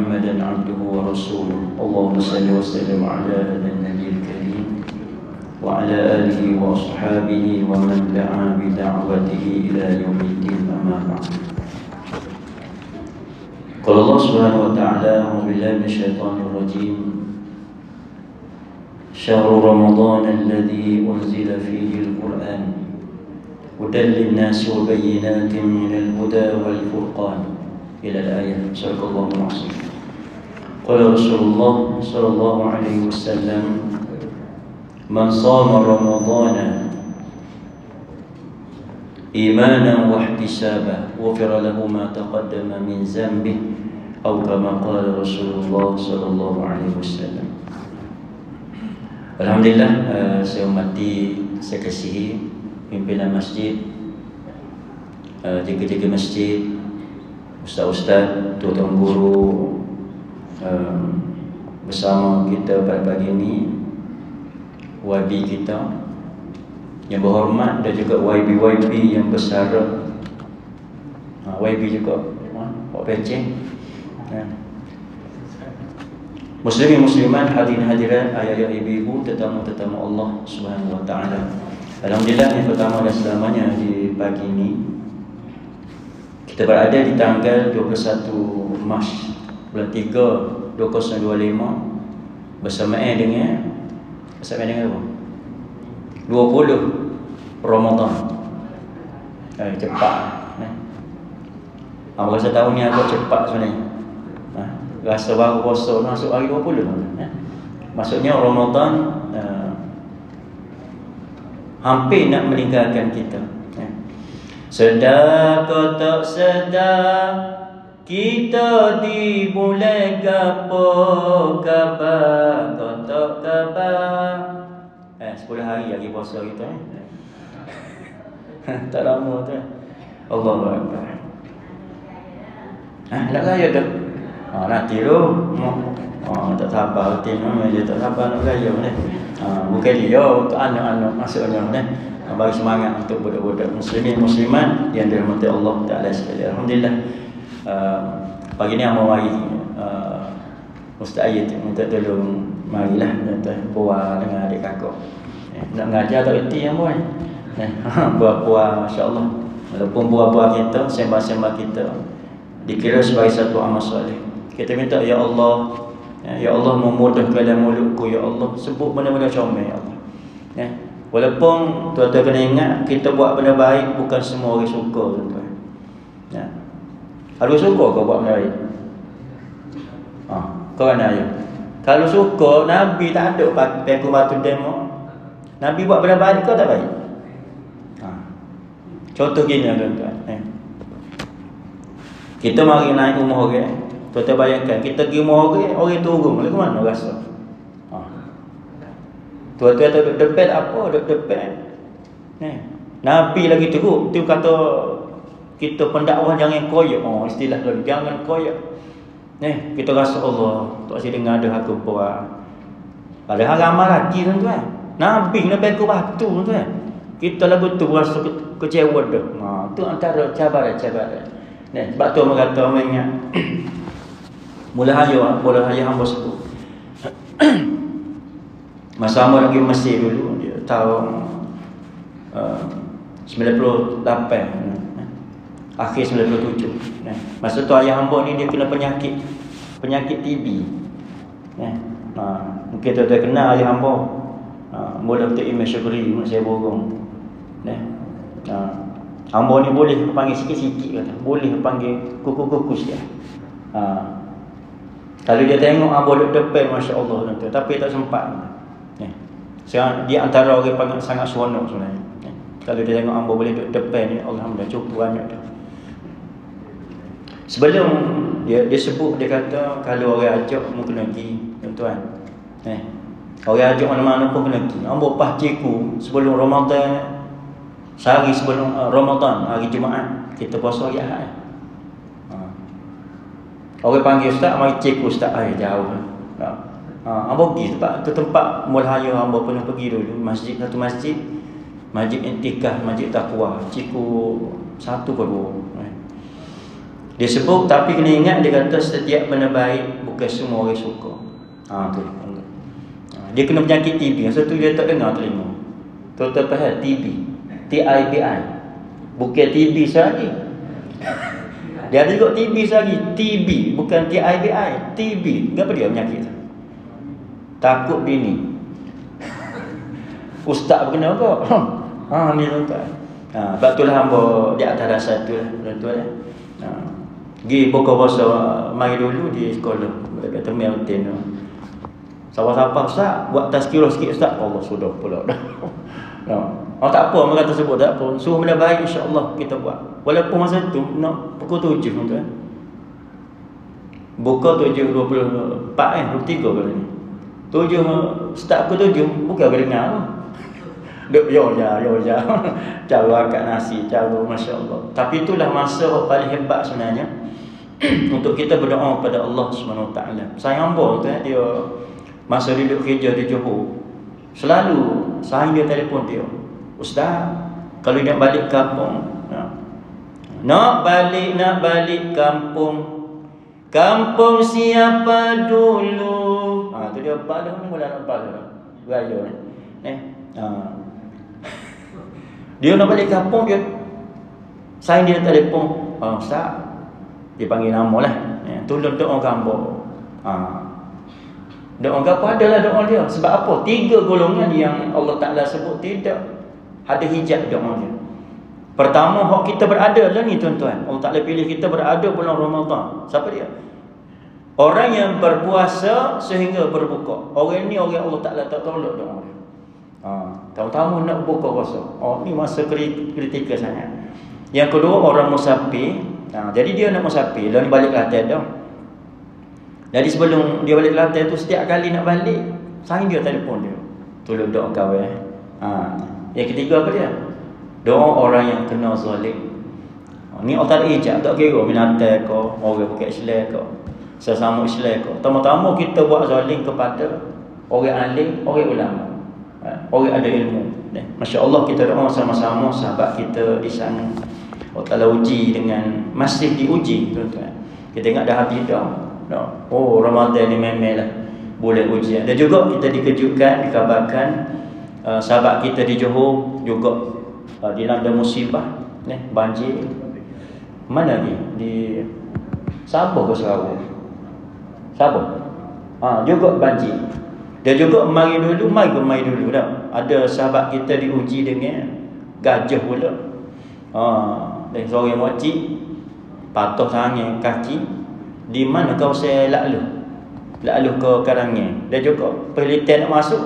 محمدا عبده ورسوله اللهم صل وسلم على هذا النبي الكريم وعلى آله وأصحابه ومن دعا بدعوته إلى يوم الدين أما بعد. قال الله سبحانه وتعالى أعوذ بالله من الشيطان الرجيم شهر رمضان الذي أنزل فيه القرآن هدى للناس وبينات من الهدى والفرقان إلى الآية. صدق الله العظيم. قال رسول الله صلى الله عليه وسلم من صام رمضان إيمانا واحتسابا غفر له ما تقدم من ذنبه أو كما قال رسول الله صلى الله عليه وسلم. Alhamdulillah, saya hormati, saya kasihi pimpinan masjid, jaga-jaga masjid, ustaz-ustaz, tuan-tuan guru, bersama kita pada pagi ini, YB kita yang berhormat dan juga YB yang bersara, YB juga Pak Peceh, Muslimin muslimat, hadirin hadirat, ayah-ayah, ibu-ibu, tetamu-tetamu Allah Subhanahu wa taala. Alhamdulillah, yang pertama dan selamanya di pagi ini kita berada di tanggal 21 Mac bulan 3 2025 bersamaan dengan apa? 20 Ramadan. Cepat. Rasa tahun ni agak cepat sebenarnya. Rasa baru puasa masuk hari 20. Maksudnya Ramadan hampir nak meninggalkan kita. Sedar ke tak sedar kita di bulan gapo, khabar ke tak khabar. 10 hari lagi puasa kita. Tak lama tu. Allahu Akbar. Nak raya tu? Nanti tu. Tak sabar hati dia tak sabar nak raya ni. Bukan dia untuk anak-anak maksudnya ni. Bagi semangat untuk budak-budak muslimin muslimat yang dirahmati Allah Taala sekalian. Alhamdulillah. Pagi ni hamba mari Ustaz Ayat minta tolong marilah buat dengan adik kakak. Nak mengajar tak reti yang buat. Buat-buat insya-Allah. Walaupun buat-buat kita, sembah-sembah kita dikira sebagai satu amal soleh. Kita minta ya Allah, ya Allah memudahkan dalam mulutku ya Allah, sebut benda-benda comel ya Allah. Walaupun tuan-tuan kena ingat kita buat benda baik bukan semua orang suka tuan-tuan. Ada suka kau buat benda baik? Kau kan ayah. Kalau suka Nabi tak ada pakai batu demo. Nabi buat benda baik kau tak baik. Contoh gini tuan-tuan. Kita mari naik rumah orang. Tuan-tuan bayangkan kita pergi rumah orang turun ke mana rasa? Tuan-tuan duduk depan apa? Duduk depan. Nabi lagi teruk. Tu kata kita pendakwah jangan koyak. Istilah tu jangan koyak. Kita rasa Allah tak asyik dengar ada aku buat. Padahal ramai lagi tuan-tuan. Nabi kena pegang batu tuan-tuan. Kita lagu tu rasa kecewa dah. Tu antara cabaran-cabaran. Sebab tu orang kata orang ingat mula haya hamba sebut. Masa hamba lagi Mesir dulu, dia tahun 98, akhir 97. Masa tu ayah hamba ni dia kena penyakit TB. Mungkin tuan-tuan kenal ayah hamba. Mula Dr. Imam Syukri, saya borong. Hamba ni boleh panggil sikit-sikit kata. Boleh panggil kuku-kuku sikit. Kalau dia tengok hamba duduk depan, masya-Allah tuan-tuan, tapi tak sempat. Sekarang dia antara orang yang sangat seronok sebenarnya. Kalau dia tengok hamba boleh duduk depan ni, alhamdulillah cukup banyak dah. Sebelum dia sebut, dia kata kalau orang ajak mu kena pergi tuan-tuan. Orang ajak mana-mana pun kena pergi. Hamba pas cikgu sebelum Ramadan, sehari sebelum Ramadan, hari Jumaat, kita puasa hari Ahad. Orang panggil ustaz, mari cikgu ustaz, jauh. Hamba pergi sebab tu tempat mulhaya hamba pernah pergi dulu, satu masjid Intikah, Masjid Taqwa, cikgu 1 ke 2. Dia sebut, tapi kena ingat, dia kata setiap benda baik bukan semua orang suka. Tu. Dia kena penyakit TB. Masa tu dia tak dengar telinga. Tuan-tuan faham? TB. TIBI. Bukan TB sehari. Dia ada juga TB sehari. TB. Bukan TIBI. TB. Kenapa dia penyakit tu? Takut bini. Ustaz berkena apa? Ni tuan-tuan. Sebab itulah hamba di atas dasar tu lah, tuan-tuan. Pergi buka puasa mari dulu di sekolah. Kata Melton. Siapa-siapa ustaz buat tazkirah sikit ustaz. Allah sudah pula dah. Tak apa mereka tersebut, tak apa. Suruh benda baik insya-Allah kita buat. Walaupun masa tu nak pukul 7 tuan. Buka 7.24 23 kali ni. 7 start pukul 7 bukan berdengar. Duk yo ya. Cara akak nasi, cara masya-Allah. Tapi itulah masa yang paling hebat sebenarnya untuk kita berdoa kepada Allah Subhanahu Wa Taala. Saya hamba tu dia masa dia duduk kerja di Johor, selalu saya dia telefon dia. Ustaz, kalau nak balik kampung, nak balik kampung. Kampung siapa dulu? Tu dia balik mula nak balik. Gaya ni. Dia nak balik kampung dia. Saya dia telefon. Ustaz, dia panggil nama lah. Tolong doa gambar. Doa gambar adalah doa dia. Sebab apa? 3 golongan yang Allah Ta'ala sebut tidak ada hijab doa dia. Pertama, hak kita berada lah ni tuan-tuan. Allah Ta'ala pilih kita berada bulan Ramadan. Siapa dia? Orang yang berpuasa sehingga berbuka. Orang ni orang Allah Ta'ala tak tolak doa dia. Tamu-tamu nak buka puasa. Ni masa kritikal sangat. Yang kedua, orang musafir. Jadi dia nak musafir, lalu balik Kelantan dah. Jadi sebelum dia balik Kelantan tu, setiap kali nak balik, saya dia telefon dia. Tolong doa kawan. Yang ketiga apa dia? Doa orang yang kena zalim. Ni Allah Ta'ala ijab, tak kira binatang ke, orang bukan Islam ke, sesama Islam ke. Tama-tama kita buat zalim kepada orang alim, orang ulama, orang ada ilmu. Masya Allah, kita doa sama-sama sahabat kita di sana. Allah Ta'ala uji dengan, masih diuji tuan-tuan. Kita ingat dah habis dah. Ramadan ni memang lah boleh ujian. Dan juga kita dikejutkan, dikabarkan sahabat kita di Johor juga dilanda musibah, banjir. Mana ni? Di Sabah ke Sarawak? Sabah. Juga banjir. Dia juga mari dulu dah. Ada sahabat kita diuji dengan gajah pula. Dan seorang makcik patah tangan kaki. Di mana kau saya lalu ke karangnya. Dia juga penelitian nak masuk.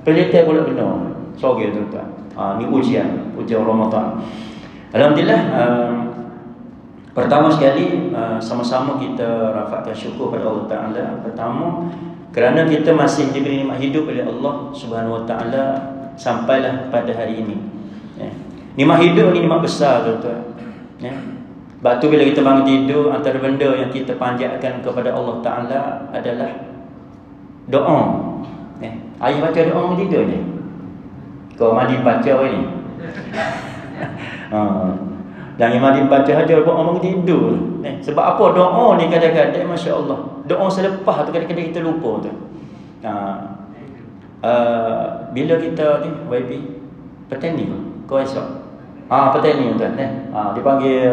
Penelitian pula benar. Sorry tuan-tuan. Ni ujian Ramadan. Alhamdulillah. Pertama sekali sama-sama kita rafakkan syukur pada Allah Ta'ala. Pertama, kerana kita masih diberi nikmat hidup oleh Allah Subhanahu Wa Ta'ala sampailah pada hari ini. Nikmat hidup ni nikmat besar tuan-tuan. Sebab tu bila kita bangun tidur, antara benda yang kita panjatkan kepada Allah Ta'ala adalah doa. Ayah baca doa bangun tidur ni. Kau mandi baca ni. Dan yang mandi baca aja doa bangun tidur. Sebab apa doa ni kadang-kadang Masya Allah. Doa selepas tu kadang-kadang kita lupa tu. Bila kita ni YB petani kau esok. Petani tuan dipanggil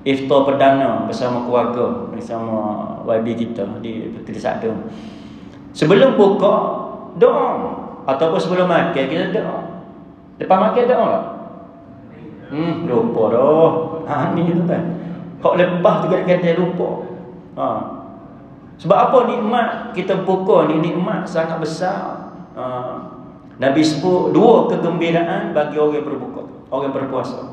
iftar perdana bersama keluarga, bersama YB kita di Sadung. Sebelum buka doa ataupun sebelum makan kita doa. Lepas makan doa tak? Lupa dah. Ni tuan. Kau lepas tu kadang-kadang lupa. Sebab apa nikmat kita buka ni nikmat sangat besar. Nabi sebut 2 kegembiraan bagi orang yang berbuka, orang yang berpuasa.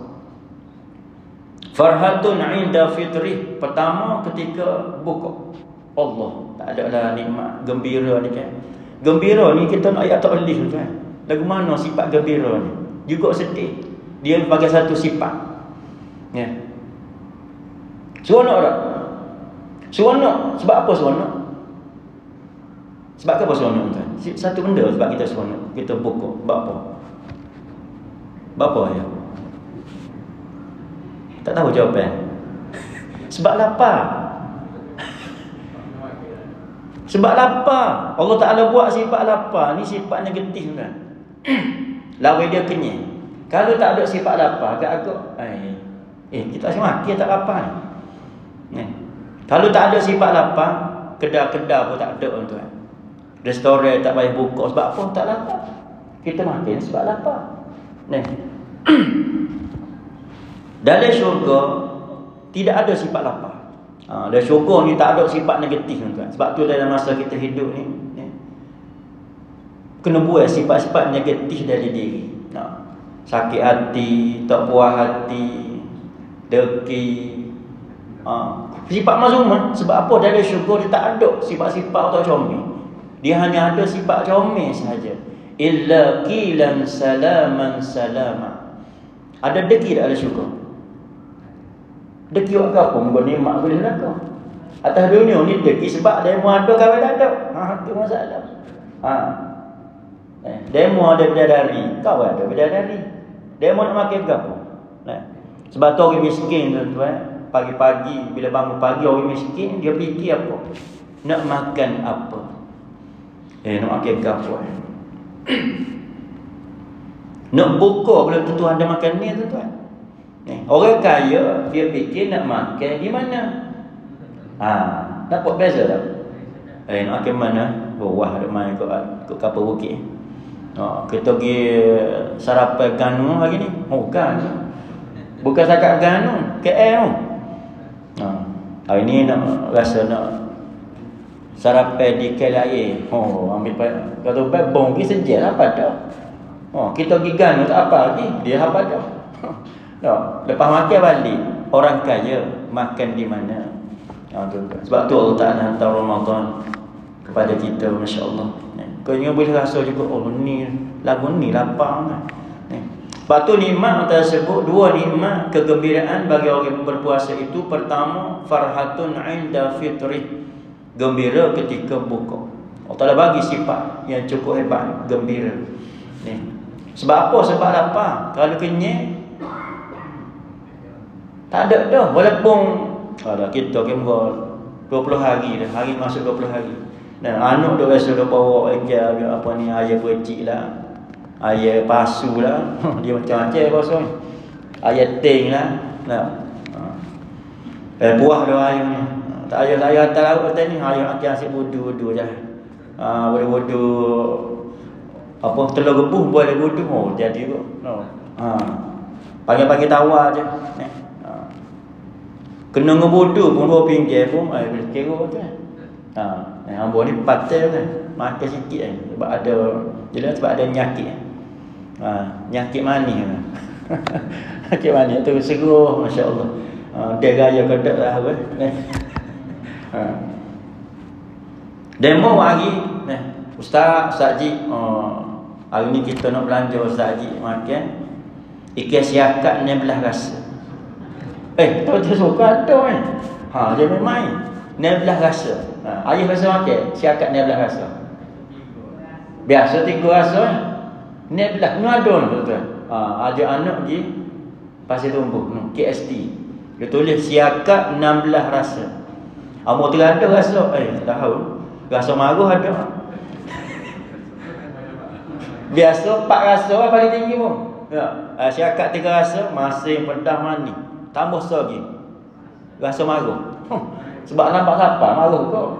Farhatun 'inda fitri. Pertama ketika buka. Allah, tak ada lah nikmat gembira ni kan. Gembira ni kita nak ayat ta'lif kan. Lagu mana sifat gembira ni? Juga sedih. Dia bagi satu sifat. Seronok tak? Seronok. Sebab apa seronok? Sebab apa seronok tuan? Satu benda sebab kita seronok. Kita buka. Sebab apa? Bapa ya. Tak tahu jawapan. Sebab lapar. Sebab lapar. Allah Ta'ala buat sifat lapar. Ni sifat negatif kan. Lawan dia kenyang. Kalau tak ada sifat lapar, agak-agak kita asyik makan tak lapar ni. Kalau tak ada sifat lapar, kedai-kedai pun tak ada tuan. Restoran tak payah buka sebab apa? Tak lapar. Kita makan sebab lapar. Dalam syurga tidak ada sifat lapar. Dalam syurga ni tak ada sifat negatif tuan. Sebab tu dalam masa kita hidup ni, kena buat sifat-sifat negatif dari diri. Sakit hati, tak puas hati, deki, sifat mazmumah. Sebab apa? Dalam syurga dia tak ada sifat-sifat atau comel. Dia hanya ada sifat comel sahaja. Illa qilan salaman salama. Ada deki tak dalam syurga? Deki buat apa? Mungkin nikmat boleh neraka. Atas dunia ni deki sebab demo ada kawan tak ada. Itu masalah. Demo ada bidadari, kawan ada bidadari. Demo nak makan apa? Sebab tu orang miskin tuan-tuan, pagi-pagi bila bangun pagi orang miskin dia fikir apa? Nak makan apa? Nak makan apa? Nak buka belum tentu ada makan ni tuan-tuan. Orang kaya dia fikir nak makan di mana? Dapat beza tak? Nak makan mana? Wah, ada main kat kapal bukit. Kita pergi sarapan ganu hari ni. Ganu. Bukan setakat ganu, KL. Hari ni nak rasa nak sarapan di KLIA. Ambil kata bong pergi sejak apa dah. Kita pergi ganu tak apa lagi. Dia apa dah. Lepas makan balik, orang kaya makan di mana? Sebab tu Allah Ta'ala hantar Ramadan kepada kita, masya-Allah. Kau boleh rasa juga, ni lagu ni lapang kan. Lepas tu nikmat tersebut, dua nikmat kegembiraan bagi orang berpuasa itu. Pertama, farhatun 'inda fitri, gembira ketika buka. Allah Ta'ala bagi sifat yang cukup hebat, gembira. Sebab apa? Sebab lapar. Kalau kenyang tak ada dah. Walaupun kita kembali 20 hari dah, hari masuk 20 hari. Anak dia biasa dia bawa apa ni, ayam percik lah, ayam pasu lah. Dia macam-macam bahasa ni. Ayam ting lah. Buah dia ayam ni. Tak ayam hantar laut kata ni. Ayam akan asyik wudu-wudu je. Boleh wudu apa, telur rebus boleh wudu. Jadi kot. Pagi-pagi tawar je. Kena ngebudu pun 2 pinggir pun boleh kira tu kan. Hamba ni patah kan, makan sikit kan. Sebab ada, jelas sebab ada nyakit. Nyakit manis kan. Nyakit manis tu seruh, masya-Allah. Dia gaya kedak lah kan. Demo hari Ustaz Haji, hari ni kita nak belanja Ustaz Haji makan ikan siakat 16 rasa. Tak suka ada kan. Dia main 16 rasa. Ayah rasa makan siakat 16 rasa. Biasa 3 rasa kan. 16 ni ada tuan. Ada anak pergi Pasir Tumbuh KST. Dia tulis siakat 16 rasa. Amo terada rasa tak tahu. Rasa maruh ada. Biasa 4 rasa paling tinggi pun. Siakat 3 rasa masih pedas manis. Tambah lagi rasa maruh. Sebab nampak siapa maruh kau.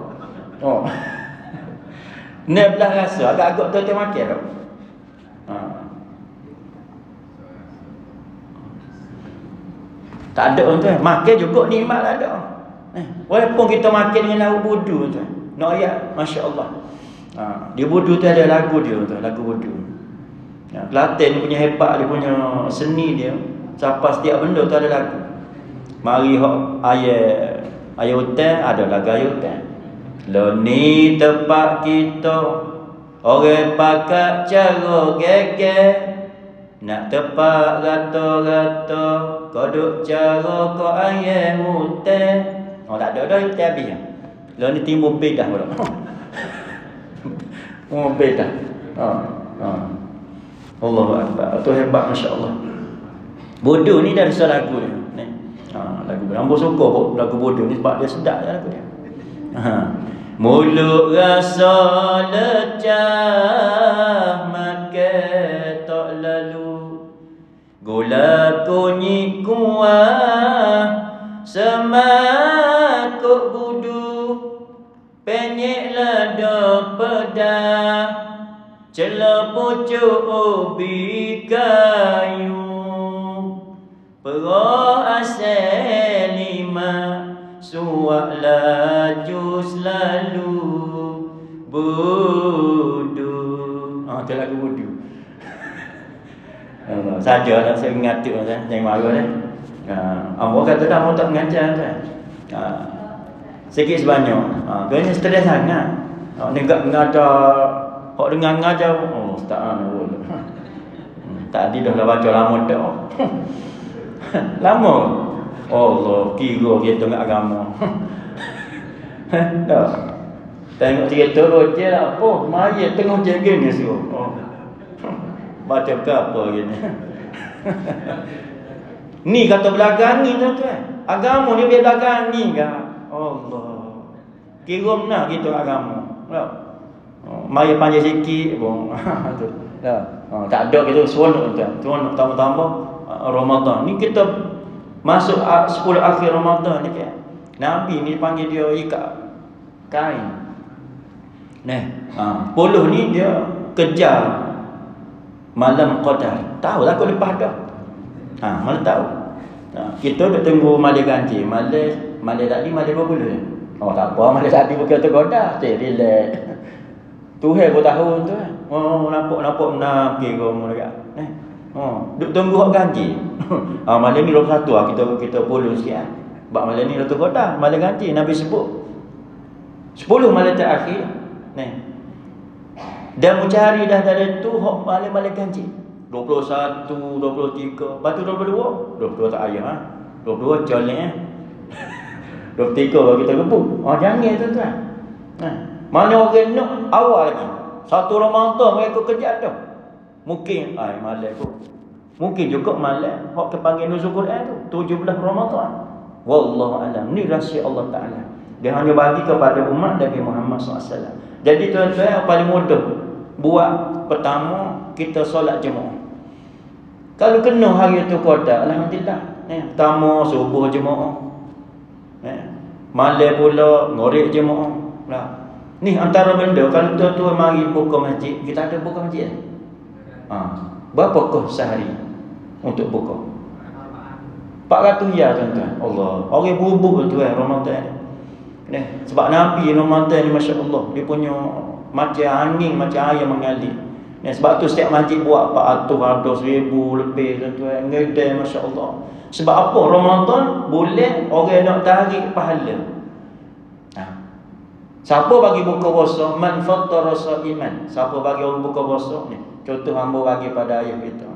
16 rasa agak-agak tu makan tau. Tak ada tuan. Makan juga nikmat tak ada. Walaupun kita makan dengan lagu budu tuan. Nak ayat masya-Allah. Dia budu tu ada lagu dia tuan, lagu budu. Kelantan ni punya hebat, dia punya seni dia. Siapa setiap benda tu ada lagu. Mari hok ayat hutan ada lagu ayat hutan. Lo ni tempat kita orang pakat cara geger. Nak tepat rata-rata kodok cara ko ayat hutan. Tak ada dah hutan habis. Lo ni timbul bedah pula. Bedah. Allahu akbar. Tu hebat masya-Allah. Bodoh ni dari lagu ni. Lagu ambo suka pun lagu bodoh ni sebab dia sedap je lagu dia. Mulut rasa lecah makan tak lalu, gula kunyit kuah semakuk budu, penyek lada pedah, celah pucuk ubi kayu, perah asal lima, suak laju selalu budu. Tu lagu budu. Saja lah saya ingat tu jangan marah dah. Ambo kata dah mau tak mengajar kan. Sikit sebanyak. Kayaknya stres sangat. Negak ngada hok dengar ngajar. Tak ana. Tadi dah baca lama dah. Lama. Allah, kira kita dengan agama. Dah. Tengok cerita roja lah apa. Mayat tengah jaga ni suruh. Baca ke apa gini. Ni kata belakangi tuan-tuan. Agama ni biar belakangi kan. Allah. Kira mana kita agama. Mayat panjang sikit pun. Tak ada kita seronok tuan. Seronok tambah-tambah Ramadan. Ni kita masuk 10 akhir Ramadan ni kan. Nabi ni panggil dia ikat kain. Nah, 10 ni dia kejar malam qadar. Tahu lah aku lepas dah. Mana tahu. Kita duk tunggu malam ganti. Malam tadi malam 20. Tak apa, malam tadi bukan tergoda. Relax. Tuhan pun tahu tu kan. Nampak nak kira mu dekat. Duk tunggu hak ganti. Malam ni 21 kita puluh sikit. Sebab malam ni dah tergoda, malam ganti Nabi sebut. 10 malam terakhir. Dan mencari dah dari tu hak malam-malam ganti. 21, 23, lepas tu 22. 22 tak ayah 22 jolek 23 baru kita gebuk. Jangan tuan-tuan. Mana orang nak awal lagi. 1 Ramadan mereka kerja tu. Mungkin malam tu. Mungkin juga malam hak kepanggil nuzul Quran tu 17 Ramadan. Wallahu alam. Ni rahsia Allah Taala. Dia hanya bagi kepada umat Nabi Muhammad SAW. Jadi tuan-tuan yang paling mudah buat pertama kita solat jemaah. Kalau kena hari itu qada, alhamdulillah. Pertama subuh jemaah. Malam pula ngorek jemaah. Ni antara benda kalau tuan-tuan mari buka masjid, kita ada buka masjid. Berapakah sehari untuk buka? 400 ya tuan-tuan. Allah. Orang bubuk tuan Ramadan. Sebab Nabi Ramadan ni masya-Allah dia punya macam angin, macam air mengalir. Sebab tu setiap masjid buat 400 ribu lebih tuan-tuan. Ngedai masya-Allah. Sebab apa? Ramadan bulan orang nak tarik pahala. Siapa bagi buka puasa? Man fattara iman. Siapa bagi orang buka puasa ni? Contoh hamba bagi pada ayah kita.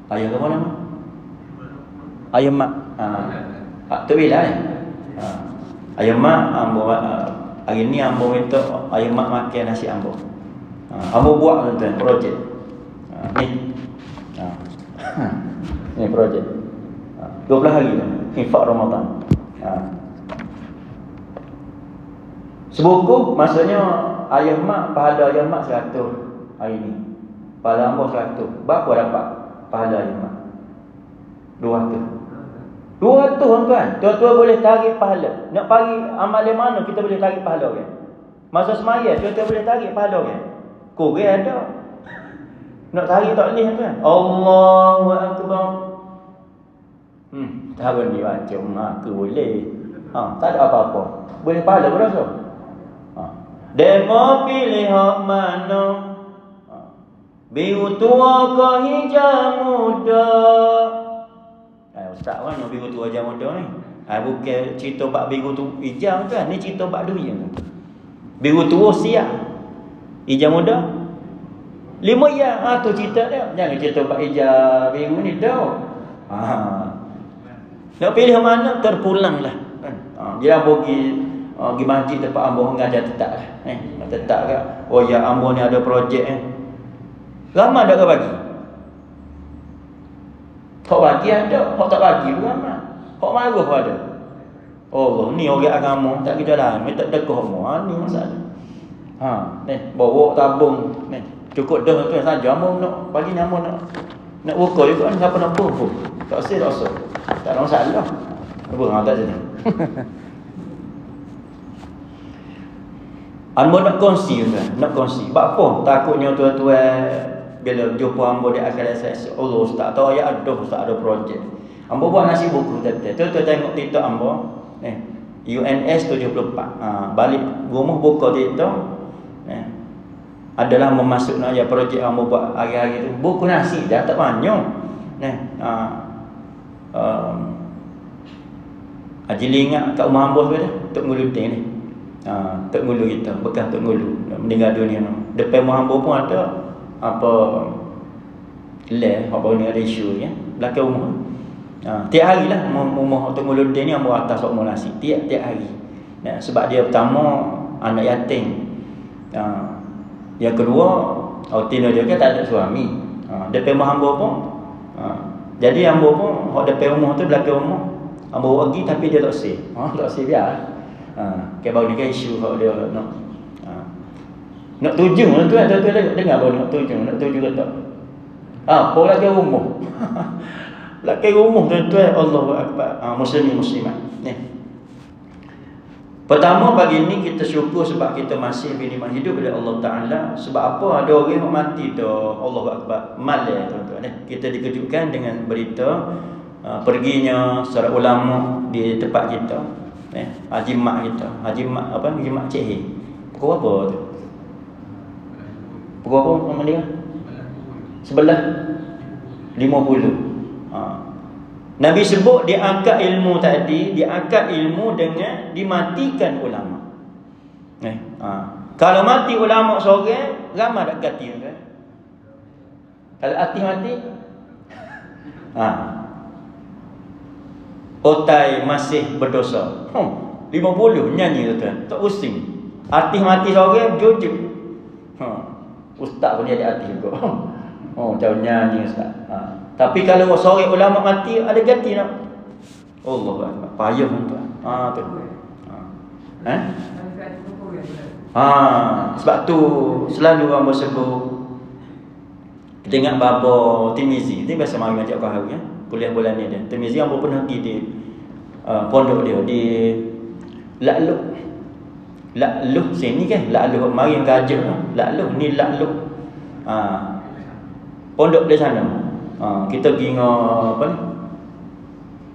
Ayah ke mana? Ayah mak. Tu bila ni? Ayah mak ambo hari ni ambo minta ayah mak makan nasi ambo. Ambo buat tuan projek. Ni. Ni projek. 12 hari infak Ramadan. Sebuku maksudnya ayah mak pahala ayah mak 100 hari ni. Pahala ambo 100. Berapa dapat pahala ayah mak? 200. 200 tuan-tuan. Tuan-tuan boleh tarik pahala. Nak pagi amalan mana kita boleh tarik pahala kan? Masa semaya tuan-tuan boleh tarik pahala kan? Kurang ada. Nak tarik tak boleh tuan. Allahu akbar. Tahun ni macam aku boleh. Tak ada apa-apa. Boleh pahala berapa? Demo pilih hak mana? Biru tua ke hijau muda? Ustaz kan biru tua hijau muda ni. Bukan cerita bab biru tu hijau kan. Ni cerita bab dunia. Biru tua siap. Hijau muda 5 ya. Tu cerita dia. Jangan cerita bab hijau biru ni tau. Nak pilih mana terpulanglah. Dia pergi pergi masjid tempat ambo mengajar tetap lah. Tetap ke? Oh ya ambo ni ada projek Ramai dah ke bagi? Hak bagi ada, hak tak bagi pun ramai. Hak marah pun ada. Allah ni orang agama tak kita lain, tak dekat semua ni masalah. Ni bawa tabung ni. Cukup dah tu saja amon nak bagi nama nak buka juga ni siapa nak pun. Tak rasa. Tak ada masalah. Apa tak jadi. Ambo nak kongsi tuan, nak kongsi. Sebab apa? Takutnya tuan-tuan bila jumpa ambo di akhirat saya, Allah ustaz tahu ya ada ustaz ada projek. Ambo buat nasi buku tadi. Tuan-tuan tengok TikTok ambo. UNS 74. Balik rumah buka TikTok. Adalah memasuk nak ya projek ambo buat hari-hari tu. Buku nasi dah tak banyak. Ajili ingat kat rumah ambo tu dah. Tok Ngulutin ni. Tok Ngulu kita, bekas Tok Ngulu meninggal dunia. Depan rumah ambo pun ada apa apa ni ada isu ya. Belakang rumah. Tiap hari lah rumah Tok Ngulutin ni ambo atas sok nasi. Tiap hari. Sebab dia pertama anak yatim. Yang kedua, Autina dia kan tak ada suami. Depan rumah ambo pun. Jadi ambo pun hak depan rumah tu belakang rumah. Ambo pergi tapi dia tak sih. Tak sih biar. Kayak baru ni kan isu hak dia nak tuju lah tu dengar baru nak tuju ke tak. Apa lagi rumah. Lagi rumah tuan-tuan Allahu akbar. Muslimat. Ni. Pertama pagi ni kita syukur sebab kita masih bernikmat hidup oleh Allah Taala. Sebab apa? Ada orang yang mati tu. Allahu akbar. Malam tuan-tuan. Kita dikejutkan dengan berita perginya seorang ulama di tempat kita. Haji Mak kita. Haji Mak apa? Haji Mak Cik Hei. Pukul apa tu? Pukul apa nama dia? 11.50. Nabi sebut dia angkat ilmu tadi, dia angkat ilmu dengan dimatikan ulama. Kalau mati ulama seorang, ramai tak ganti kan? Kalau hati mati, otai masih berdosa. 50 nyanyi tuan, tak pusing. Hati mati seorang jujur. Ustaz pun dia ada hati juga. Jauh nyanyi ustaz. Tapi kalau seorang ulama mati ada ganti nak. Allah Akbar. Payah tuan. Tu. Sebab tu selalu orang bersebut. Kita ingat bapa Timizi. Dia biasa mari ajak kau ya. Kuliah bulan ni dia. Timizi ambo pernah pergi di pondok dia di La'luh sini kan. La'luh mari yang gajah tu. La'luh ni La'luh. Pondok di sana. Kita pergi dengan apa ni?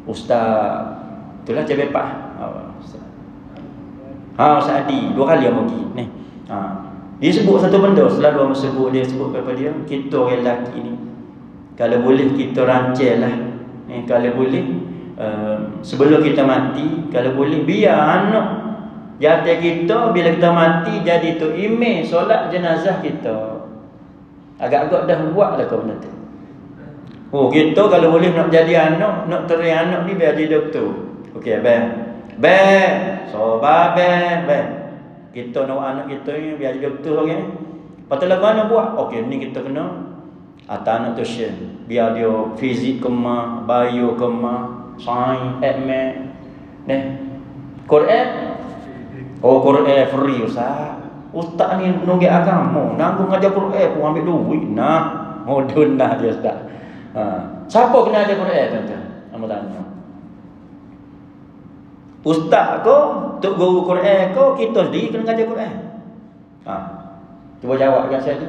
Ustaz itulah Cebepak. Ustaz Adi 2 kali yang pergi ni. Dia sebut satu benda, selalu orang sebut dia sebut kepada dia, kita orang lelaki ni kalau boleh kita rancanglah. Kalau boleh sebelum kita mati, kalau boleh biar anak jatuh kita bila kita mati jadi tu imam solat jenazah kita. Agak-agak dah buatlah kau benda tu. Kita kalau boleh nak jadi anak, nak teri anak ni biar jadi doktor. Okey, sobat kita nak anak kita ni biar jadi doktor okey. Patut lagu anak buat. Okey, ni kita kena atas anak tuition. Biar dia fizik kema, bio kema, sains, admin. Quran. Quran free ustaz. Ustaz ni nunggak agama, nanggung ajar Quran pun ambil duit. Modun dah dia ustaz. Siapa kena ajar Quran tuan-tuan? Ambo tanya. Ustaz ko, tok guru Quran ko, kita sendiri kena ajar Quran. Cuba jawab kat saya tu.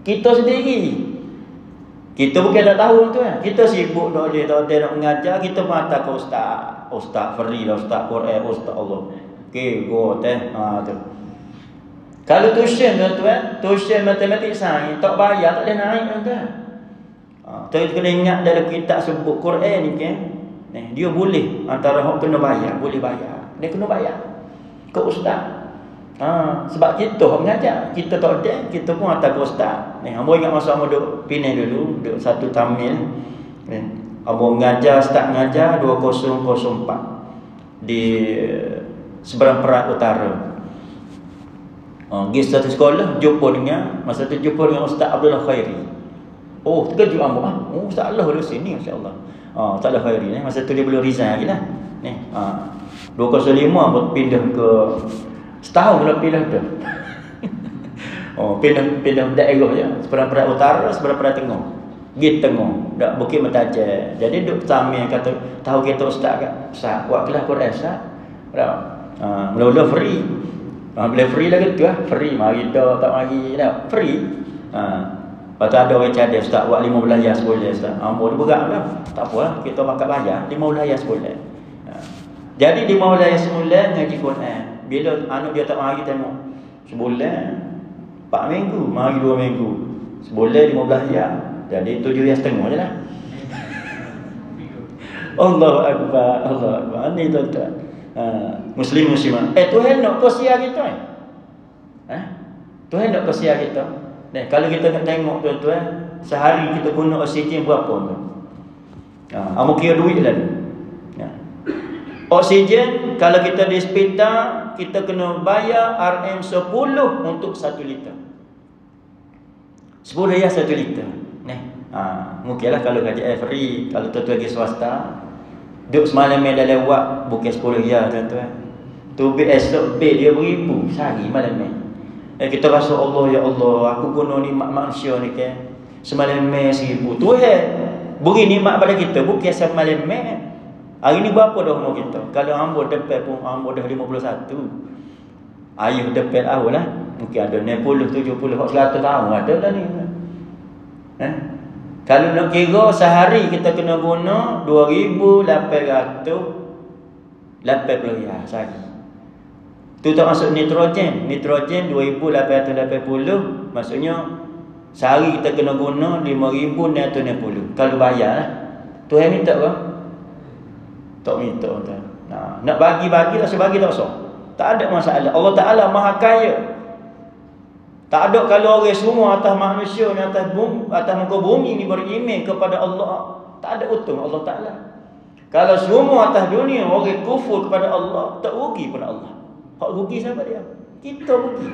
Kita sendiri. Kita bukan tak tahu tuan. Kita sibuk dak dia nak mengajar, kita mata ke ustaz. Ustaz free lah, ustaz Quran, ustaz Allah. Okey, go teh. Tu. Kalau tuition tuan-tuan, tuition matematik sains tak bayar tak boleh naik tuan-tuan. Kita kena ingat dalam kitab sebut Quran ni kan. Dia boleh antara hak kena bayar, boleh bayar. Dia kena bayar. Ke ustaz. Sebab kita hak mengajar, kita tak ada, kita pun hantar ke ustaz. Hamba ingat masa hamba duk Penang dulu, duk satu tamil. Hamba mengajar, start mengajar 2004 di seberang Perak Utara. Pergi satu sekolah, jumpa dengan masa tu jumpa dengan Ustaz Abdullah Khairi. Oh, terkejut ambo. Oh, salah di sini masya-Allah. Tak ada khairi ni. Masa tu dia belum resign lagi lah. Ni. 205 pindah ke setahun belum pindah tu. Pindah daerah je. Seberang utara, seberang tengah. Pergi tengah, dak Bukit Mentajam. Jadi duk samil kata, tahu kita ustaz kan? Ustaz, buat kelas Quran ustaz. Mula-mula free. Bila free lah gitu lah. Free, mari dah, tak mari dah. Free. Lepas tu ada orang cadang, ustaz buat 15 ayat sebulan ustaz. Amor dia berat lah. Tak apalah, kita makan bayar 15 ayat sebulan. Jadi 15 ayat sebulan ngaji Quran. Bila anak dia tak mari tengok sebulan 4 minggu, mari 2 minggu. Sebulan 15 ayat. Jadi 7 ayat setengah je lah. Allahu Akbar, Allahu Akbar. Ini tuan-tuan. Muslim muslimah. Tuhan nak kasihan kita Tuhan nak kasihan kita. Kalau kita nak tengok tuan-tuan, sehari kita guna oksigen berapa tu? Amo kira duit lah. Oksigen kalau kita di hospital, kita kena bayar RM10 untuk 1 liter. 10 ya 1 liter. Mungkinlah kalau kerja free, kalau tuan-tuan pergi swasta, duduk semalam dah lewat, bukan 10 ya tuan-tuan. Tu esok dia beribu sehari malam ni. Kita rasa Allah, ya Allah, aku guna nikmat manusia ni kan. Semalam 1000. Tuhan beri nikmat pada kita bukan semalam. Hari ni berapa dah umur kita? Kalau hamba depan pun hamba dah 51. Ayuh depan awal lah. Mungkin ada 60, 70, 100 tahun ada dah ni. Kalau nak kira sehari kita kena guna 2,880 sehari. Tu tak masuk nitrogen. Nitrogen 2,880. Maksudnya sehari kita kena guna 5,960. Kalau bayar lah. Tuhan minta ke? Tak minta tuan. Nak bagi-bagi tak sebagi tak usah. Tak ada masalah. Allah Ta'ala Maha Kaya. Tak ada kalau orang semua atas manusia ni, atas muka bumi ni beriman kepada Allah, tak ada untung Allah Ta'ala. Kalau semua atas dunia orang kufur kepada Allah, tak rugi pada Allah. Hak rugi siapa dia? Kita rugi.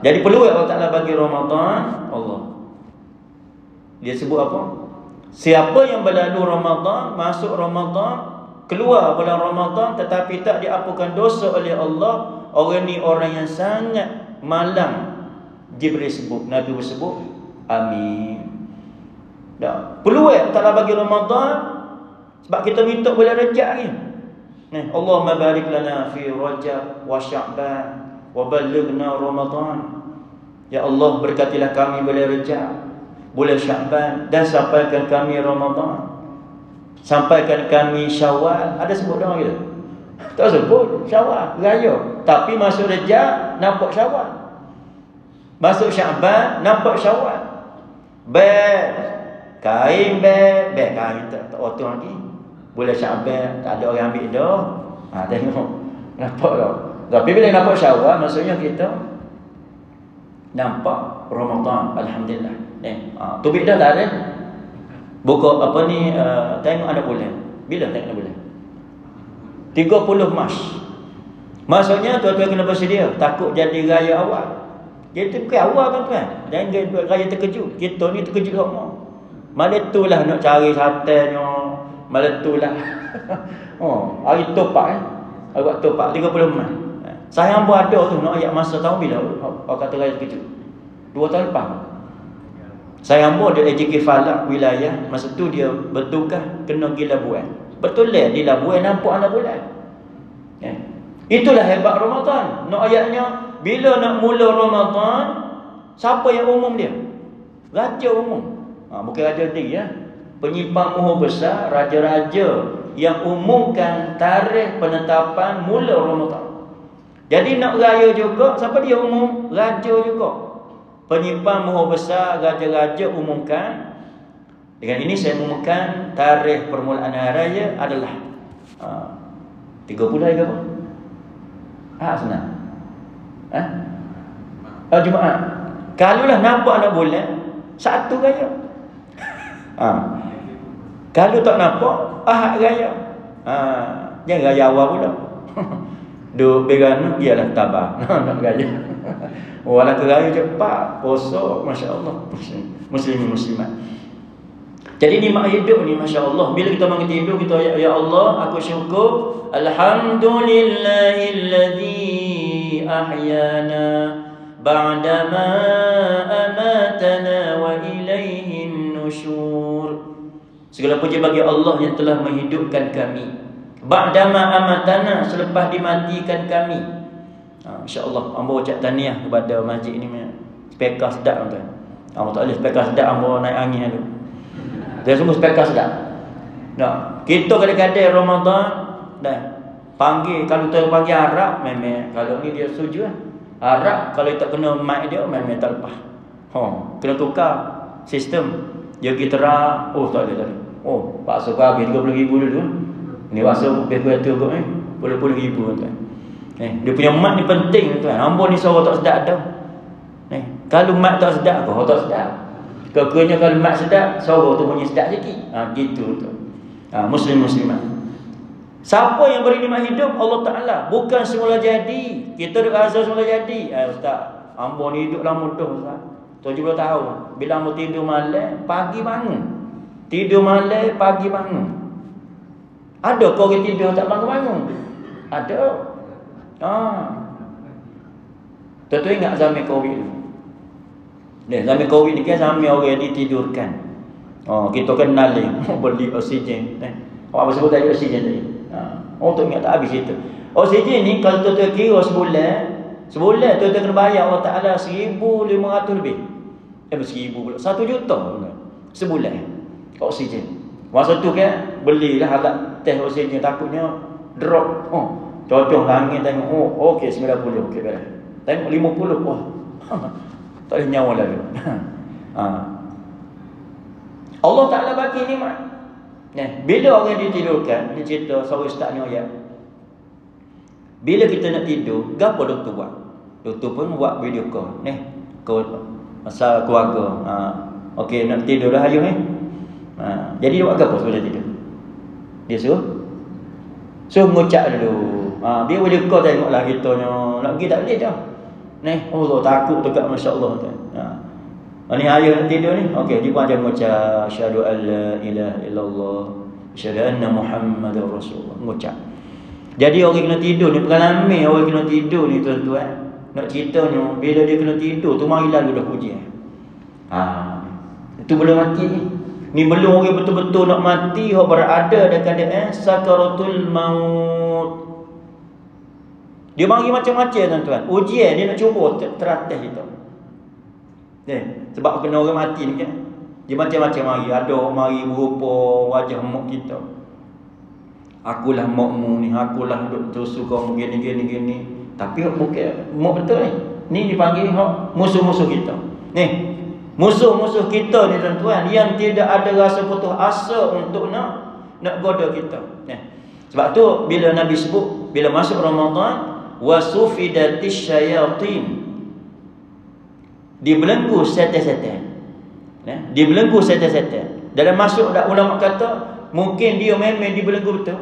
Jadi perlu Allah Ta'ala bagi Ramadan Allah. Dia sebut apa? Siapa yang berlalu Ramadan, masuk Ramadan, keluar bulan Ramadan tetapi tak diampunkan dosa oleh Allah, orang ni orang yang sangat malang. Jibril sebut, Nabi bersebut amin. Dah peluang taklah bagi Ramadan sebab kita minta bulan Rajab ni. Allahumma barik lana fi Rajab wa Sya'ban wa ballighna Ramadan. Ya Allah, berkatilah kami bulan Rajab, bulan Sya'ban, dan sampaikan kami Ramadan. Sampaikan kami Syawal. Ada sebut dah gitu? Tak sebut Syawal, raya. Tapi masuk Rajab nampak Syawal. Masuk Sya'ban nampak Syawal. Kain kain tak otong lagi. Bulan Sya'ban tak ada orang ambil dah. Tengok. Nampak tak? Tapi bila nampak Syawal, maksudnya kita nampak Ramadan. Alhamdulillah. Tubik dah lah buka apa ni, tengok ada bulan. Bila tengok ada bulan? 30 Mac. Maksudnya tuan-tuan kena bersedia. Takut jadi raya awal. Jadi bukan awal tuan-tuan. Jangan raya terkejut. Kita ni terkejut semua. Malah itulah nak cari satenya. Malah itulah. Hari topak Hari topak 30 Mac. Saya pun ada tu nak ayat masa tahun bila orang kata raya terkejut. 2 tahun lepas. Saya pun ada AJK Falak wilayah. Masa tu dia bertukar kena pergi Labuan. Betul lah di Labuan nampak anak bulan. Itulah hebat Ramadan. Nak ayatnya bila nak mula Ramadan, siapa yang umum dia? Raja umum. Bukan raja tinggi ya. Penyimpan mohon besar, raja-raja yang umumkan tarikh penetapan mula Ramadan. Jadi nak raya juga, siapa dia umum? Raja juga. Penyimpan mohon besar, raja-raja umumkan. Dengan ini saya umumkan tarikh permulaan hari raya adalah 30 hari ke apa? Senang. Jumaat. Kalulah nampak anak bulan, satu raya. Kalau tak nampak, Ahad raya. Jangan raya awal pula. Duk berana, biarlah tabah. Nak raya. Walau keraya cepat, kosong, masya-Allah. Muslimin muslimat. Jadi nikmat hidup ni masya-Allah. Bila kita bangun tidur kita ya Allah, aku syukur alhamdulillahilladzi ahyana ba'dama amatana wa ilaihin nusyur. Segala puji bagi Allah yang telah menghidupkan kami. Ba'dama amatana, selepas dimatikan kami. InsyaAllah hamba ucap tahniah kepada masjid ni. Speaker sedap tuan. Hamba tak boleh speaker sedap, hamba naik angin tu. Dia semua speaker sedap. Nah, kita kadang-kadang Ramadan dah panggil, kalau tu panggil Arab memang, kalau ni dia setuju lah. Arab kalau tak kena mic dia memang tak lepas. Kena tukar sistem. Dia gitara, tak ada. Paksa kau habis 30,000 dulu. Ni rasa lebih kurang tu kot puluh-puluh ribu tuan. Dia punya mic ni penting tuan. Hamba ni suara tak sedap dah. Kalau mic tak sedap, kau tak sedap. Kekenya kalau mic sedap, suara tu bunyi sedap sikit. Gitu tu. Muslim muslimat. Siapa yang beri nikmat hidup? Allah Taala. Bukan semula jadi. Kita duk rasa semula jadi. Ustaz, hamba ni hidup lama dah ustaz. 70 tahun. Bila hamba tidur malam, pagi bangun. Tidur malam, pagi bangun. Ada kau orang tidur tak bangun-bangun? Ada. Tentu ingat zaman Covid tu. Zaman Covid ni kan zaman orang ditidurkan. Kita kenal ni beli oksigen. Apa sebut tadi oksigen tadi? Untuk ingat tak habis itu. Oksigen ni kalau tu kira sebulan tu kena bayar Allah Taala 1,500 lebih. 1,000 pula. 1 juta sebulan. Oksigen. Masa tu kan belilah alat test oksigen, takutnya drop. Cocok langit tengok. Okey 90. Okey beres. Tengok 50. Tak boleh nyawa lagi. Allah Taala bagi nikmat. Bila orang ditidurkan, ni cerita seorang ustaz ni ayat. Bila kita nak tidur, gapo doktor buat? Doktor pun buat video call. Pasal keluarga. Okey nak tidur dah ayuh jadi dia buat apa sebelum tidur? Dia suruh ngucap dulu. Dia boleh kau tengoklah kitanya. Nak pergi tak boleh dah. Allah takut dekat masya-Allah tuan. Ni ayah nak tidur ni. Okey, dia pun ajar mengucap asyhadu an la ilaha illallah, asyhadu anna Muhammadar Rasulullah. Mengucap. Jadi orang kena tidur ni pengalaman orang kena tidur ni tuan-tuan. Nak ceritanya bila dia kena tidur tu mari lalu dah puji. Itu belum mati ni. Ni belum orang betul-betul nak mati, hok berada dalam keadaan sakaratul maut. Dia bagi macam-macam tuan-tuan. Ujian dia nak cuba teratas kita. Sebab kena orang mati ni kan. Dia macam-macam mari. Ada mari berupa wajah mak kita. Akulah makmu ni, akulah duk tusuk kau gini. Tapi bukan mak betul ni. Ni dipanggil hok musuh-musuh kita. Musuh-musuh kita ni tuan-tuan yang tidak ada rasa putus asa untuk nak goda kita. Sebab tu bila Nabi sebut bila masuk Ramadan wasufidatis syayatin, dibelenggu setan-setan. Dibelenggu setan-setan. Dalam masuk dak ulama kata mungkin dia memang dibelenggu betul.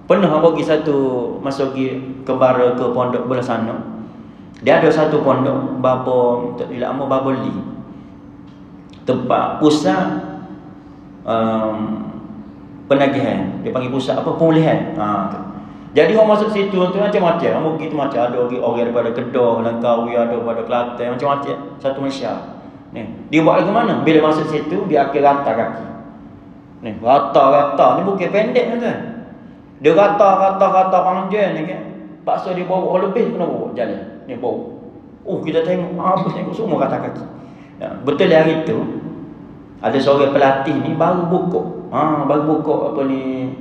Pernah bagi satu masuk kembara ke pondok belah sana. Dia ada satu pondok bapa tak lama Baboli. Tempat pusat penagihan. Dia panggil pusat apa? Pemulihan. Jadi orang masuk situ tu macam-macam. Orang begitu macam ada orang daripada Kedah, Langkawi, ada daripada Kelantan, macam-macam. Satu Malaysia. Dia buat lagu mana? Bila masuk situ dia akan rata kaki. Rata-rata ni bukan pendek tuan. Dia rata panjang ni kan. Paksa dia bawa lebih kena bawa jalan. Ni bawa. Kita tengok tengok semua rata kaki. Betul hari tu ada seorang pelatih ni baru bukuk. Baru bukuk apa ni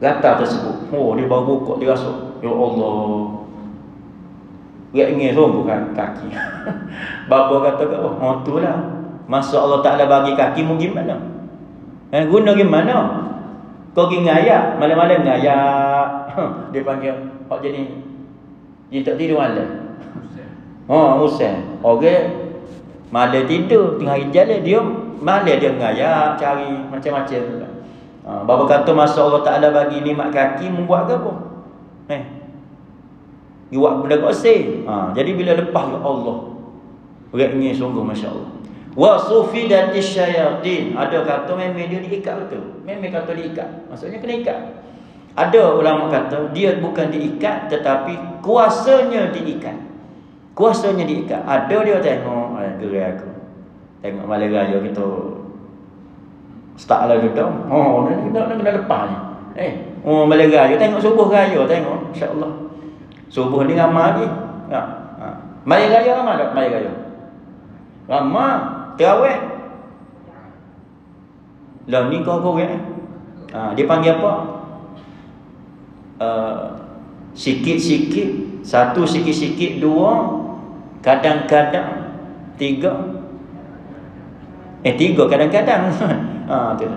rata tersebut. Dia baru bukuk dia rasa ya Allah. Dia ingin rombokan kaki. Bapa kata kat tu lah. Masa Allah Taala bagi kaki mu gimana? Guna gimana? Kau pergi ngayak, malam-malam ngayak. Dia panggil, jadi dia tak tidur malam. Usah. Okey. Malam tidur, tengah hari jalan dia, malam dia ngayak, cari macam-macam. Bapa kata masa Allah Taala bagi nikmat kaki, membuat apa? buat benda kosi. Jadi bila lepas ke Allah, beratnya sungguh masya-Allah. Wa sufidatis syayatin. Ada kata memang dia diikat betul. Memang kata diikat. Maksudnya kena ikat. Ada ulama kata dia bukan diikat tetapi kuasanya diikat. Kuasanya diikat. Ada dia tengok gerai aku. Tengok malam raya kita start lah duduk. Nak kena lepas ni. Malam raya tengok subuh raya tengok insya-Allah. Subuh ni ramai lagi. Malam raya ramai tak malam raya? Ramai terawih. Lah ni kau korang. Dia panggil apa? Sikit-sikit, satu sikit-sikit, dua, kadang-kadang tiga. Tiga kadang-kadang.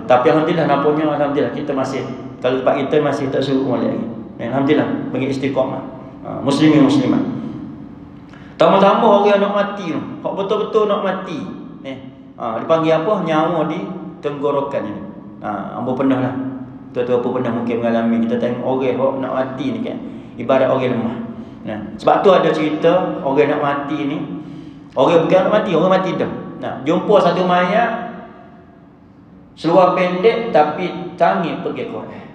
Tapi alhamdulillah nampaknya alhamdulillah kita masih, kalau tempat kita masih tak suruh molek lagi. Alhamdulillah bagi istiqamah. Muslimin muslimat. Tambah-tambah orang nak mati tu, hak betul-betul nak mati. Dipanggil apa? Nyawa di tenggorokan ini. Ambo pernah lah. Tuan-tuan apa pernah mungkin mengalami. Kita tengok orang hak nak mati ni kan, ibarat orang lemah. Sebab tu ada cerita orang nak mati ni. Orang bukan nak mati, orang mati dah. Jumpa satu mayat seluar pendek tapi tangan pergi Quran.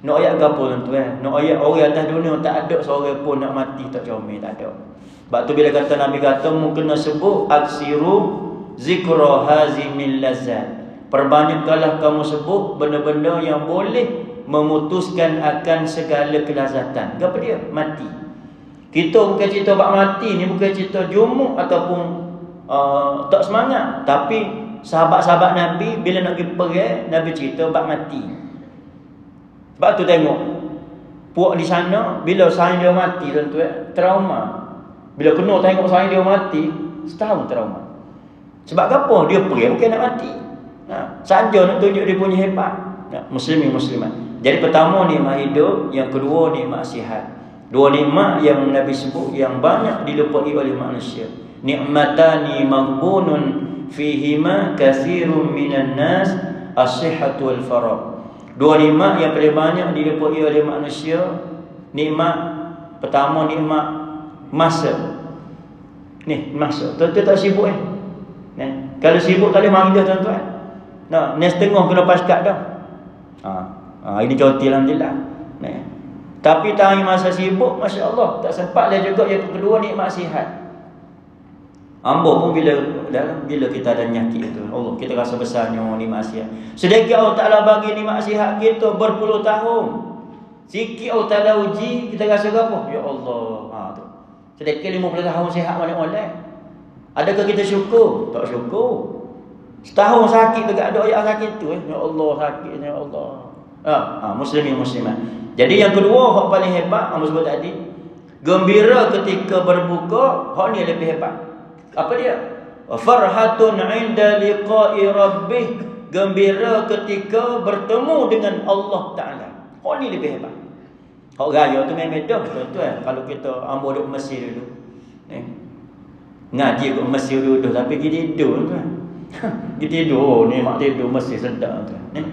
Nak ayat ke apa tuan-tuan? Nak ayat orang atas dunia tak ada seorang pun nak mati tak comel, tak ada. Sebab tu bila kata Nabi kata mu kena sebut aksiru zikra hazimil lazat. Perbanyakkanlah kamu sebut benda-benda yang boleh memutuskan akan segala kelazatan. Apa dia? Mati. Kita bukan cerita bab mati ni, bukan cerita jumuk ataupun tak semangat. Tapi sahabat-sahabat Nabi bila nak pergi perang, Nabi cerita bab mati. Sebab tu tengok puak di sana bila saing dia mati tuan-tuan, trauma. Bila kena tengok saing dia mati, setahun trauma. Sebab apa? Dia perang bukan nak mati. Saja nak tunjuk dia punya hebat. Muslimin muslimat. Jadi pertama nikmat hidup, yang kedua nikmat sihat. Dua nikmat yang Nabi sebut yang banyak dilupai oleh manusia. Nikmatani maghbunun fihima katsirun minan nas as-sihhatu wal faragh. Dua nikmat yang paling banyak dilupai oleh manusia. Nikmat pertama nikmat masa. Ni masa. Tuan-tuan tak sibuk kalau sibuk tak boleh mari dah tuan-tuan. Ni setengah kena paskat dah. Ini cuti alhamdulillah. Tapi tahun masa sibuk masya-Allah tak sempat dah juga. Yang kedua nikmat sihat. Ambo pun bila kita ada penyakit tu, Allah kita rasa besarnya nikmat sihat. Sedekah Allah Taala bagi nikmat sihat kita berpuluh tahun. Sikit Allah Taala uji kita rasa apa? Ya Allah. Tu. Sedekah 50 tahun sihat molek-molek. Adakah kita syukur? Tak syukur. Setahun sakit dekat ada ayat sakit tu Ya Allah sakitnya ya Allah. Muslimin muslimat. Jadi yang kedua hak paling hebat ambo sebut tadi, gembira ketika berbuka, hak ni lebih hebat. Apa dia? Farhatun 'inda liqa'i rabbih, gembira ketika bertemu dengan Allah Taala. Hak ni lebih hebat. Hak raya tu memang dah tuan-tuan. Kalau kita ambo duduk Mesir dulu. Ngaji kat Mesir dulu tapi pergi tidur tuan. Pergi tidur ni mak tidur Mesir sedap tuan.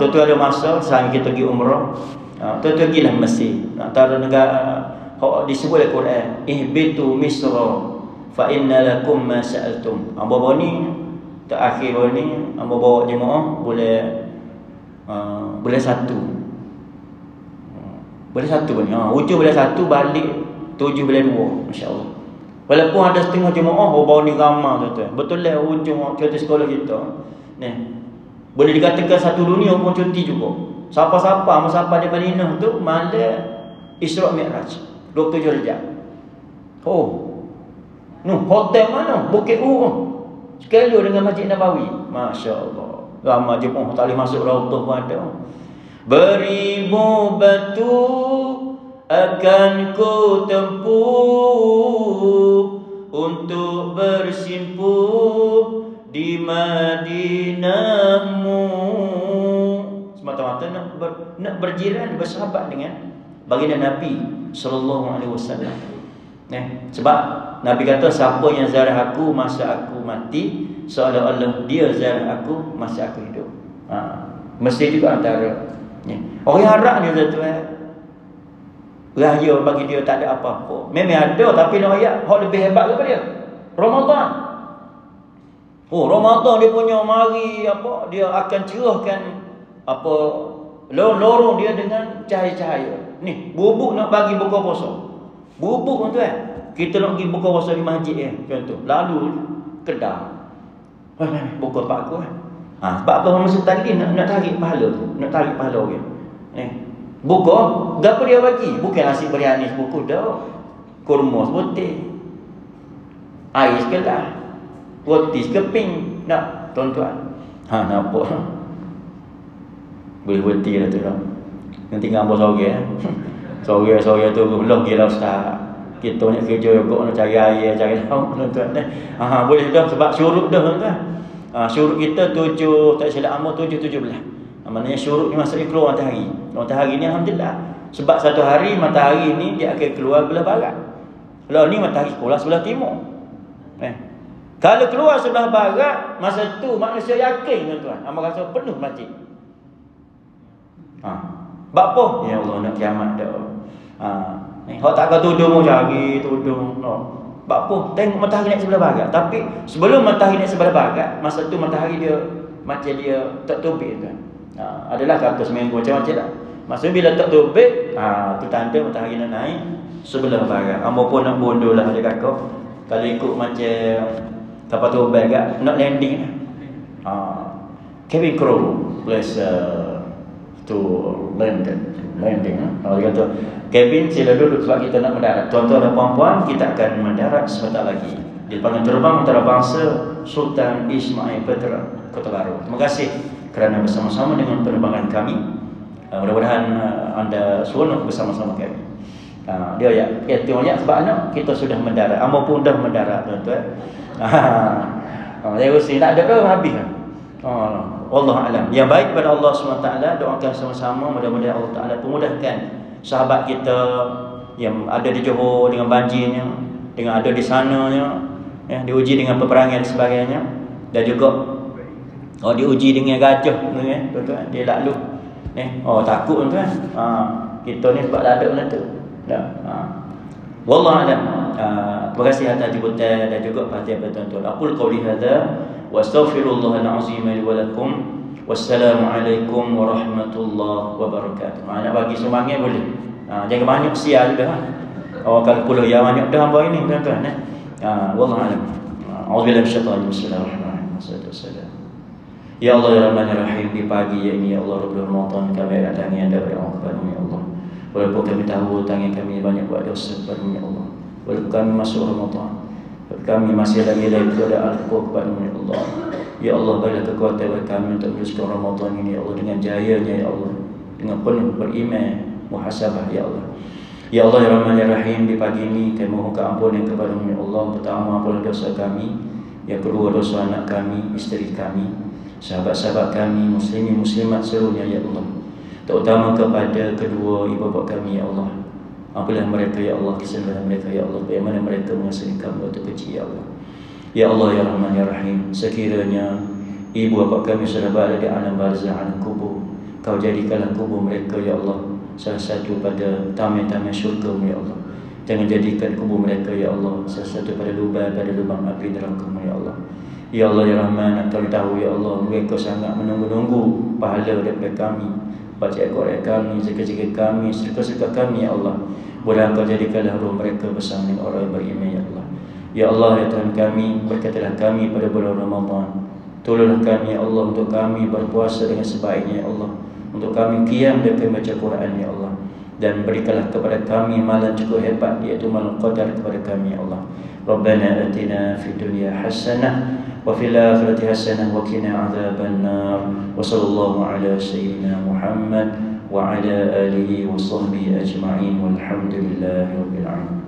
Tuan-tuan ada masa sehari kita pergi umrah. Tuan-tuan pergilah Mesir. Antara negara hak disebut dalam Quran, ihbitu misra fa inna lakum ma sa'altum. Bawa ni terakhir ni ambo bawa jemaah boleh satu. Boleh satu ni. Hujung boleh satu balik 7 boleh 2 masya-Allah. Walaupun ada setengah jemaah bawa ni ramai tuan-tuan. Betul lah hujung cuti sekolah kita. Ni. Boleh dikatakan satu dunia pun cuti juga. Siapa-siapa musafir di Madinah tu malam Isra Mi'raj 27 Rejab. Hotel mana? Bukit sekali dengan Masjid Nabawi. Masya-Allah. Ramai jemaah tak boleh masuk raudhah pun ada. Beribu batu akan ku tempuh untuk bersimpuh di Madinahmu. Semata-mata nak berjiran, bersahabat dengan baginda Nabi sallallahu alaihi wasallam. Sebab Nabi kata siapa yang ziarah aku masa aku mati, seolah-olah dia ziarah aku masa aku hidup. Mesti juga antara orang Arab ni tuan-tuan. Raya bagi dia tak ada apa-apa. Memang ada, tapi nak ayat hak lebih hebat daripada dia. Ramadan. Oh, Ramadan dia punya mari apa? Dia akan cerahkan apa lorong dia dengan cahaya-cahaya. Ni, bubuk nak bagi buka puasa. Bubuk tuan. Kita nak pergi buka puasa di masjid contoh. Lalu Kedah. Buka pak aku sebab apa masa tadi nak tarik pahala tu. Nak tarik pahala orang. Buka, berapa dia bagi? Bukan nasi biryani sebuku dah. Kurma seputih. Air sekelas. Roti sekeping. Nak, tuan-tuan. Nampak? Boleh berhenti dah tu dah. Yang tinggal apa sore Sore tu belum gila ustaz. Kita nak kerja juga nak cari air, cari lauk tuan-tuan. Boleh dah sebab syuruk dah tuan-tuan. Syuruk kita 7, tak silap amal 7-17. Maknanya syuruk ni maksudnya keluar matahari. Matahari ni alhamdulillah. Sebab satu hari matahari ni dia akan keluar belah barat. Kalau ni matahari sebelah timur. Kalau keluar sebelah barat, masa tu manusia yakin tuan-tuan. Amal rasa penuh masjid. Sebab apa? Ya Allah nak kiamat dah. Hak tak akan tudung cari tudung. Sebab apa? Tengok matahari naik sebelah barat. Tapi sebelum matahari naik sebelah barat, masa tu matahari dia macam dia tak terbit tuan. Adalah kata seminggu macam-macam lah. Maksudnya bila tak terbit, tu tanda matahari nak naik sebelah barat. Amba pun nak bodoh lah dia kakak. Kalau ikut macam kapal terbang kat nak landing cabin crew plus to landing. Kalau dia kata cabin sila duduk sebab kita nak mendarat. Tuan-tuan dan puan-puan, kita akan mendarat sebentar lagi. Dipanggil terbang antarabangsa Sultan Ismail Petra Kota Baru. Terima kasih kerana bersama-sama dengan penerbangan kami. Mudah-mudahan anda seronok bersama-sama kami. Dia tengok sebab anak kita sudah mendarat. Amba pun dah mendarat tuan-tuan. Saya rasa tak ada dah habis kan. Allah alam. Yang baik pada Allah SWT, doakan sama-sama mudah-mudahan Allah Taala pemudahkan sahabat kita yang ada di Johor dengan banjirnya, dengan ada di sananya, diuji dengan peperangan dan sebagainya, dan juga diuji dengan gajah tuan-tuan. Dia lalu takut tuan-tuan. Kita ni sebab tak ada benda tu. Wallahu alam. Terima kasih atas jemputan dan juga perhatian tuan-tuan. Aqul qawli hadza wa astaghfirullahal azim li wa lakum. Wassalamualaikum warahmatullahi wabarakatuh. Nak bagi semangat boleh. Jangan banyak sial dah. Kalau puluh yang banyak dah hamba ini tuan-tuan. Wallahu alam. A'udzubillahi minasyaitanir rajim. Bismillahirrahmanirrahim. Ya Allah ya Rahman ya Rahim, di pagi ini ya Allah Rabbul Ramadan kami datangi Anda berdoa kepada-Mu ya Allah. Walaupun kami tahu tangan kami banyak buat dosa kepada-Mu ya Allah. Walaupun kami masuk Ramadan, kami masih lagi dalam keadaan al-quwa kepada-Mu ya Allah. Ya Allah, berilah kekuatan kepada kami untuk meneruskan Ramadan ini ya Allah dengan jayanya ya Allah, dengan penuh beriman, muhasabah ya Allah. Ya Allah ya Rahman ya Rahim, di pagi ini kami mohon keampunan kepada-Mu ya Allah. Pertama, ampunilah dosa kami. Yang kedua, dosa anak kami, isteri kami, sahabat-sahabat kami, muslimin muslimat seluruhnya ya Allah. Terutama kepada kedua ibu bapa kami ya Allah. Ampunilah mereka ya Allah, kesalahan mereka ya Allah, bagaimana mereka mengasihi kami waktu kecil ya Allah. Ya Allah ya Rahman ya Rahim, sekiranya ibu bapa kami sudah berada di alam barzah, alam kubur, Kau jadikanlah kubur mereka ya Allah salah satu pada taman-taman syurga-Mu ya Allah. Jangan jadikan kubur mereka ya Allah salah satu pada lubang api neraka-Mu ya Allah. Ya Allah ya Rahman, Kau tahu ya Allah mereka sangat menunggu-nunggu pahala daripada kami, baca Al-Quran kami, zikir-zikir kami, sedekah-sedekah kami ya Allah. Mudah Kau jadikanlah roh mereka bersama dengan orang yang beriman ya Allah. Ya Allah ya Tuhan kami, berkatilah kami pada bulan Ramadan. Tolonglah kami ya Allah untuk kami berpuasa dengan sebaiknya ya Allah, untuk kami qiyam dan kami baca Quran ya Allah. Dan berikanlah kepada kami malam cukup hebat, iaitu malam qadar kepada kami ya Allah. Rabbana atina fid dunya hasanah wa fil akhirati hasanah wa qina adzabannar. Wa sallallahu ala sayyidina Muhammad wa ala alihi wa sahbihi ajma'in walhamdulillahi rabbil alamin.